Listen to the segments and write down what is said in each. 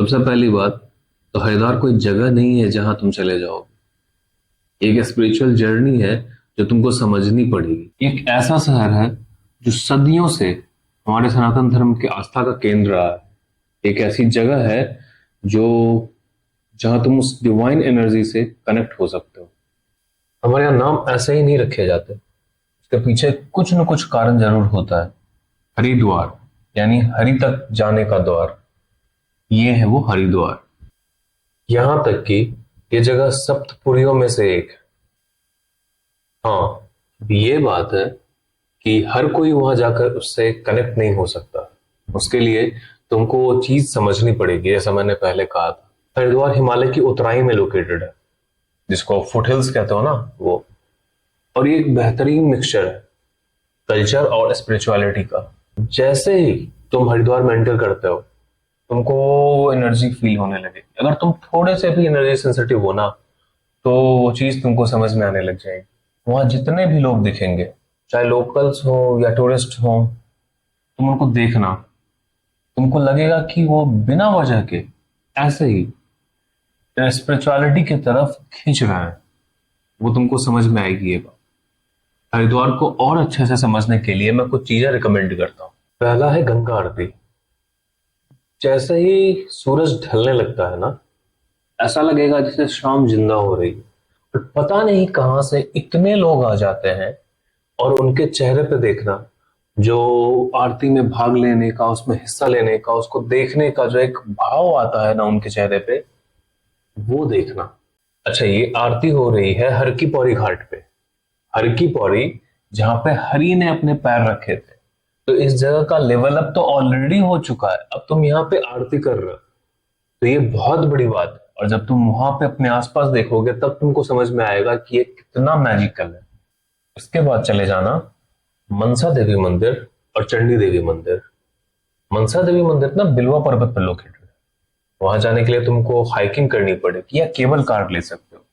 सबसे पहली बात तो हरिद्वार कोई जगह नहीं है जहां तुम चले जाओ। एक स्पिरिचुअल जर्नी है जो तुमको समझनी पड़ेगी। एक ऐसा शहर है जो सदियों से हमारे सनातन धर्म के आस्था का केंद्र रहा है। एक ऐसी जगह है जो जहां तुम उस डिवाइन एनर्जी से कनेक्ट हो सकते हो। हमारे यहाँ नाम ऐसे ही नहीं रखे जाते, इसके पीछे कुछ न कुछ कारण जरूर होता है। हरिद्वार यानी हरि तक जाने का द्वार, ये है वो हरिद्वार। यहां तक कि ये जगह सप्तपुरियों में से एक है। हाँ, ये बात है कि हर कोई वहां जाकर उससे कनेक्ट नहीं हो सकता। उसके लिए तुमको वो चीज समझनी पड़ेगी। जैसा मैंने पहले कहा था, हरिद्वार हिमालय की उतराई में लोकेटेड है, जिसको फुटहिल्स कहते हो ना, वो। और ये एक बेहतरीन मिक्सचर है कल्चर और स्पिरिचुअलिटी का। जैसे ही तुम हरिद्वार में एंटर करते हो, तुमको वो एनर्जी फील होने लगे। अगर तुम थोड़े से भी एनर्जी सेंसिटिव हो ना, तो वो चीज तुमको समझ में आने लग जाएगी। वहां जितने भी लोग दिखेंगे, चाहे लोकल्स हो या टूरिस्ट हो, तुम उनको देखना, तुमको लगेगा कि वो बिना वजह के ऐसे ही स्पिरिचुअलिटी की तरफ खींच रहे हैं। वो तुमको समझ में आएगी ये बात। हरिद्वार को और अच्छे से समझने के लिए मैं कुछ चीजें रिकमेंड करता हूँ। पहला है गंगा आरती। जैसे ही सूरज ढलने लगता है ना, ऐसा लगेगा जैसे शाम जिंदा हो रही है। और पता नहीं कहां से इतने लोग आ जाते हैं, और उनके चेहरे पे देखना, जो आरती में भाग लेने का, उसमें हिस्सा लेने का, उसको देखने का जो एक भाव आता है ना उनके चेहरे पे, वो देखना। अच्छा, ये आरती हो रही है हर की पौड़ी घाट पे। हर की पौड़ी जहां पे हरि ने अपने पैर रखे थे। तो इस जगह का लेवल अप तो ऑलरेडी हो चुका है, अब तुम यहाँ पे आरती कर रहे हो, तो ये बहुत बड़ी बात है। और जब तुम वहां पे अपने आसपास देखोगे, तब तुमको समझ में आएगा कि ये कितना मैजिकल है। इसके बाद चले जाना मनसा देवी मंदिर और चंडी देवी मंदिर। मनसा देवी मंदिर ना बिलवा पर्वत पर लोकेटेड है। वहां जाने के लिए तुमको हाइकिंग करनी पड़ेगी या केबल कार ले सकते हो।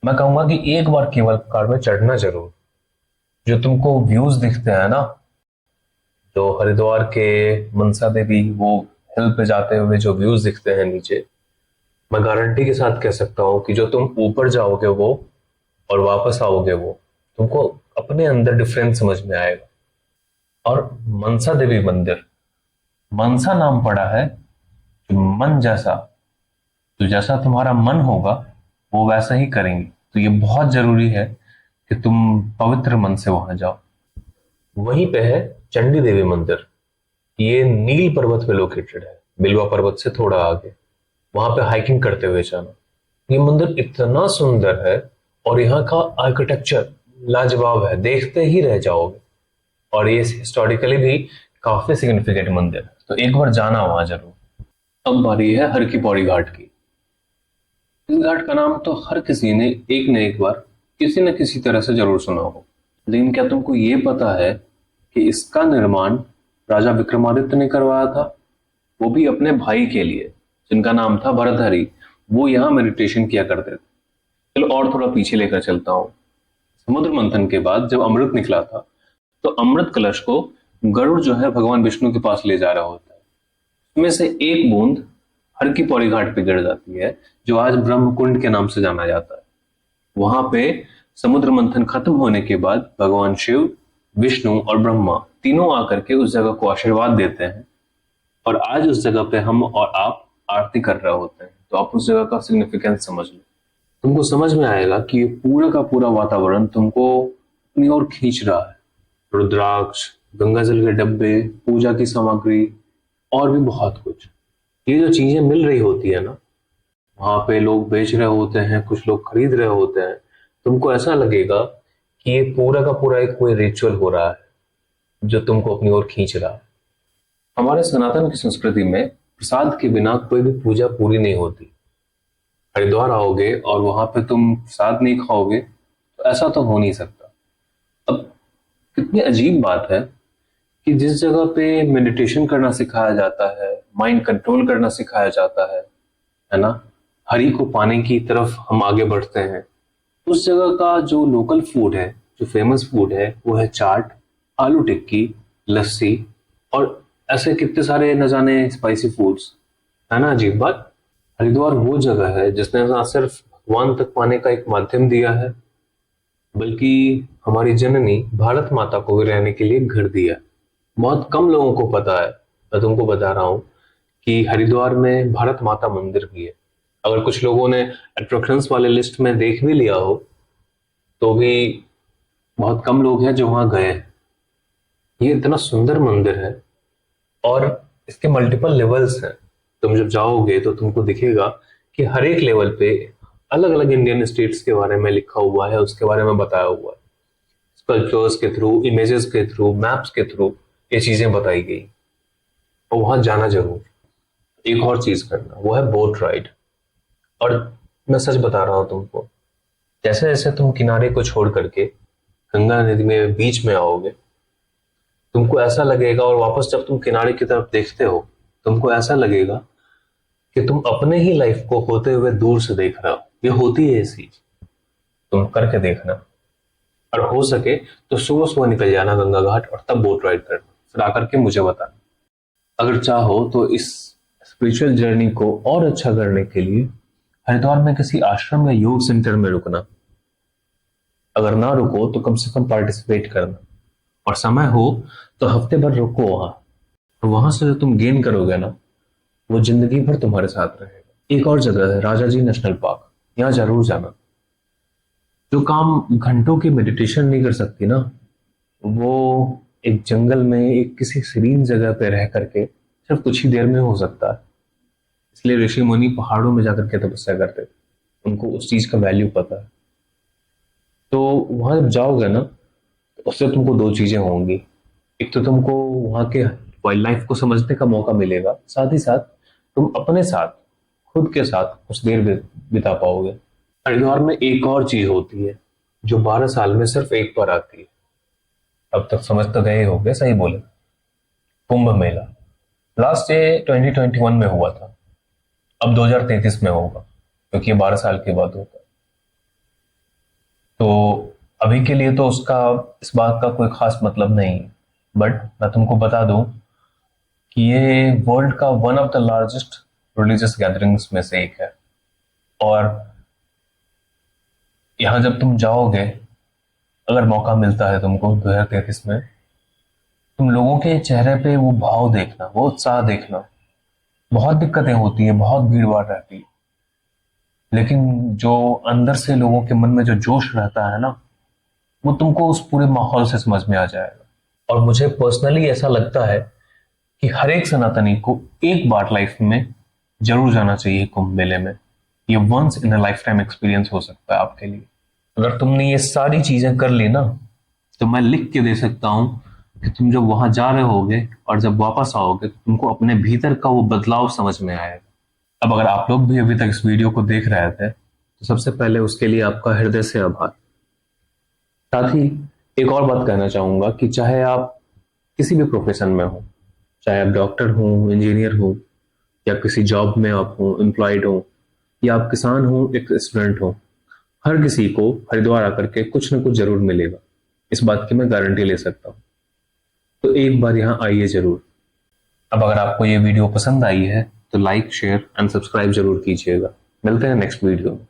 मैं कहूंगा कि एक बार केबल कार में चढ़ना जरूर। जो तुमको व्यूज दिखते हैं ना, जो हरिद्वार के मनसा देवी वो हिल पे जाते हुए जो व्यूज दिखते हैं नीचे, मैं गारंटी के साथ कह सकता हूँ कि जो तुम ऊपर जाओगे वो और वापस आओगे, वो तुमको अपने अंदर डिफरेंस समझ में आएगा। और मनसा देवी मंदिर, मनसा नाम पड़ा है कि मन जैसा, तो जैसा तुम्हारा मन होगा वो वैसा ही करेंगे। तो ये बहुत जरूरी है कि तुम पवित्र मन से वहां जाओ। वहीं पे है चंडी देवी मंदिर। ये नील पर्वत पे लोकेटेड है, बिलवा पर्वत से थोड़ा आगे। वहां पे हाइकिंग करते हुए जाना। ये मंदिर इतना सुंदर है, और यहाँ का आर्किटेक्चर लाजवाब है, देखते ही रह जाओगे। और ये हिस्टोरिकली भी काफी सिग्निफिकेंट मंदिर है, तो एक बार जाना वहां जरूर। अब बारी है हर की पौड़ी घाट की। इस घाट का नाम तो हर किसी ने एक न एक बार किसी न किसी तरह से जरूर सुना हो, लेकिन क्या तुमको ये पता है कि इसका निर्माण राजा विक्रमादित्य ने करवाया था? वो भी अपने भाई के लिए, जिनका नाम था भरतहरि। वो यहाँ मेडिटेशन किया करते थे। चलो और थोड़ा पीछे लेकर चलता हूँ। समुद्र मंथन के बाद जब अमृत निकला था, तो अमृत कलश को गरुड़ जो है भगवान विष्णु के पास ले जा रहा होता है। उसमें से एक बूंद हर की पौड़ी घाट पे गिर जाती है, जो आज ब्रह्म कुंड के नाम से जाना जाता है। वहां पे समुद्र मंथन खत्म होने के बाद भगवान शिव, विष्णु और ब्रह्मा तीनों आकर के उस जगह को आशीर्वाद देते हैं। और आज उस जगह पे हम और आप आरती कर रहे होते हैं। तो आप उस जगह का सिग्निफिकेंस समझ लो। तुमको समझ में आएगा कि ये पूरा का पूरा वातावरण तुमको अपनी ओर खींच रहा है। रुद्राक्ष, गंगाजल के डब्बे, पूजा की सामग्री और भी बहुत कुछ। ये जो चीजें मिल रही होती है ना, वहां पे लोग बेच रहे होते हैं, कुछ लोग खरीद रहे होते हैं। तुमको ऐसा लगेगा कि ये पूरा का पूरा एक कोई रिचुअल हो रहा है जो तुमको अपनी ओर खींच रहा है। हमारे सनातन की संस्कृति में प्रसाद के बिना कोई भी पूजा पूरी नहीं होती। हरिद्वार आओगे और वहां पे तुम प्रसाद नहीं खाओगे, तो ऐसा तो हो नहीं सकता। अब कितनी अजीब बात है कि जिस जगह पे मेडिटेशन करना सिखाया जाता है, माइंड कंट्रोल करना सिखाया जाता है ना, हरि को पाने की तरफ हम आगे बढ़ते हैं, उस जगह का जो लोकल फूड है, जो फेमस फूड है, वो है चाट, आलू टिक्की, लस्सी और ऐसे कितने सारे न जाने स्पाइसी फूड्स। है ना अजीब बात। हरिद्वार वो जगह है जिसने ना सिर्फ भगवान तक पाने का एक माध्यम दिया है, बल्कि हमारी जननी भारत माता को भी रहने के लिए घर दिया। बहुत कम लोगों को पता है, मैं तुमको बता रहा हूँ कि हरिद्वार में भारत माता मंदिर भी है। अगर कुछ लोगों ने अट्रैक्शंस वाले लिस्ट में देख भी लिया हो, तो भी बहुत कम लोग हैं जो वहां गए हैं। ये इतना सुंदर मंदिर है और इसके मल्टीपल लेवल्स हैं। तुम जब जाओगे तो तुमको दिखेगा कि हर एक लेवल पे अलग अलग इंडियन स्टेट्स के बारे में लिखा हुआ है, उसके बारे में बताया हुआ है। स्कल्पचर्स के थ्रू, इमेजेस के थ्रू, मैप्स के थ्रू ये चीजें बताई गई। और वहां जाना जरूर। एक और चीज करना, वो है बोट राइड। और मैं सच बता रहा हूं तुमको, जैसे जैसे तुम किनारे को छोड़ करके गंगा नदी में बीच में आओगे, तुमको ऐसा लगेगा, और वापस जब तुम किनारे की तरफ देखते हो, तुमको ऐसा लगेगा कि तुम अपने ही लाइफ को होते हुए दूर से देख रहे हो। ये होती है ये चीज, तुम करके देखना। और हो सके तो सुबह सुबह निकल जाना गंगा घाट और तब बोट राइड करना, फिर आकर के मुझे बताना। अगर चाहो तो इस स्पिरिचुअल जर्नी को और अच्छा करने के लिए हरिद्वार में किसी आश्रम या योग सेंटर में रुकना। अगर ना रुको तो कम से कम पार्टिसिपेट करना, और समय हो तो हफ्ते भर रुको वहां। और वहां से जो तुम गेन करोगे ना, वो जिंदगी भर तुम्हारे साथ रहेगा। एक और जगह है राजा जी नेशनल पार्क, यहाँ जरूर जाना। जो काम घंटों की मेडिटेशन नहीं कर सकती ना, वो एक जंगल में एक किसी सीरीन जगह पे रह करके सिर्फ कुछ ही देर में हो सकता है। इसलिए ऋषि मुनि पहाड़ों में जाकर के तपस्या करते थे, उनको उस चीज का वैल्यू पता है। तो वहां जब जाओगे ना, तो उससे तुमको दो चीजें होंगी। एक तो तुमको वहां के वाइल्ड लाइफ को समझने का मौका मिलेगा, साथ ही साथ तुम अपने साथ, खुद के साथ कुछ देर बिता पाओगे। हरिद्वार में एक और चीज होती है जो 12 साल में सिर्फ एक बार आती है। अब तक समझ तो गए होंगे, सही बोले, कुंभ मेला। लास्ट ये 2021 में हुआ था, अब 2033 में होगा, क्योंकि ये 12 साल के बाद होता है। तो अभी के लिए तो उसका, इस बात का कोई खास मतलब नहीं, बट मैं तुमको बता दूं कि ये वर्ल्ड का one of the largest religious gatherings में से एक है। और यहाँ जब तुम जाओगे, अगर मौका मिलता है तुमको 2033 में, तुम लोगों के चेहरे पे वो भाव देखना, वो उत्साह देखना। बहुत दिक्कतें होती है, बहुत भीड़ भाड़ रहती है, लेकिन जो अंदर से लोगों के मन में जो जोश रहता है ना, वो तुमको उस पूरे माहौल से समझ में आ जाएगा। और मुझे पर्सनली ऐसा लगता है कि हर एक सनातनी को एक बार लाइफ में जरूर जाना चाहिए कुंभ मेले में। ये once in a lifetime experience हो सकता है आपके लिए। अगर तुमने ये सारी चीजें कर ली ना, तो मैं लिख के दे सकता हूं कि तुम जब वहां जा रहे होगे और जब वापस आओगे, तो तुमको अपने भीतर का वो बदलाव समझ में आएगा। अब अगर आप लोग भी अभी तक इस वीडियो को देख रहे थे, तो सबसे पहले उसके लिए आपका हृदय से आभार। साथ ही एक और बात कहना चाहूंगा कि चाहे आप किसी भी प्रोफेशन में हो, चाहे आप डॉक्टर हो, इंजीनियर हो, या किसी जॉब में आप हो, एम्प्लॉयड हो, या आप किसान हो, एक स्टूडेंट हो, हर किसी को हरिद्वार आकर के कुछ ना कुछ जरूर मिलेगा। इस बात की मैं गारंटी ले सकता हूँ। तो एक बार यहाँ आइए जरूर। अब अगर आपको ये वीडियो पसंद आई है तो लाइक, शेयर एंड सब्सक्राइब जरूर कीजिएगा। मिलते हैं नेक्स्ट वीडियो में।